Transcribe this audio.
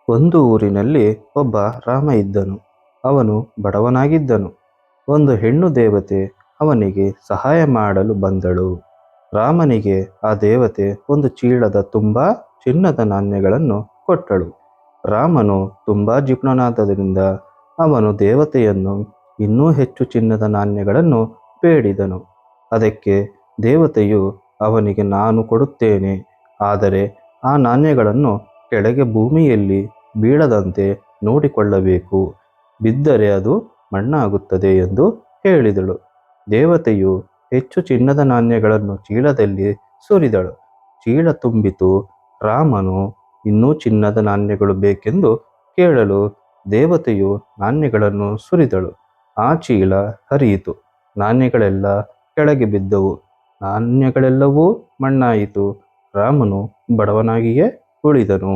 ಒಂದು ಊರಿನಲ್ಲಿ ಒಬ್ಬ ರಾಮ ಇದ್ದನು. ಅವನು ಬಡವನಾಗಿದ್ದನು. ಒಂದು ಹೆಣ್ಣು ದೇವತೆ ಅವನಿಗೆ ಸಹಾಯ ಮಾಡಲು ಬಂದಳು. ರಾಮನಿಗೆ ಆ ದೇವತೆ ಒಂದು ಚೀಲದ ತುಂಬಾ ಚಿನ್ನದ ನಾಣ್ಯಗಳನ್ನು ಕೊಟ್ಟಳು. ರಾಮನು ತುಂಬಾ ಜಿಪುಣನಾದ್ದರಿಂದ ಅವನು ದೇವತೆಯನ್ನು ಇನ್ನೂ ಹೆಚ್ಚು ಚಿನ್ನದ ನಾಣ್ಯಗಳನ್ನು ಬೇಡಿದನು. ಅದಕ್ಕೆ ದೇವತೆಯು ಅವನಿಗೆ, ನಾನು ಕೊಡುತ್ತೇನೆ, ಆದರೆ ಆ ನಾಣ್ಯಗಳನ್ನು ಕೆಳಗೆ ಭೂಮಿಯಲ್ಲಿ ಬೀಳದಂತೆ ನೋಡಿಕೊಳ್ಳಬೇಕು, ಬಿದ್ದರೆ ಅದು ಮಣ್ಣಾಗುತ್ತದೆ ಎಂದು ಹೇಳಿದಳು. ದೇವತೆಯು ಹೆಚ್ಚು ಚಿನ್ನದ ನಾಣ್ಯಗಳನ್ನು ಚೀಲದಲ್ಲಿ ಸುರಿದಳು. ಚೀಲ ತುಂಬಿತು. ರಾಮನು ಇನ್ನೂ ಚಿನ್ನದ ನಾಣ್ಯಗಳು ಬೇಕೆಂದು ಕೇಳಲು ದೇವತೆಯು ನಾಣ್ಯಗಳನ್ನು ಸುರಿದಳು. ಆ ಚೀಲ ಹರಿಯಿತು. ನಾಣ್ಯಗಳೆಲ್ಲ ಕೆಳಗೆ ಬಿದ್ದವು. ನಾಣ್ಯಗಳೆಲ್ಲವೂ ಮಣ್ಣಾಯಿತು. ರಾಮನು ಬಡವನಾಗಿಯೇ ಉಳಿದನು.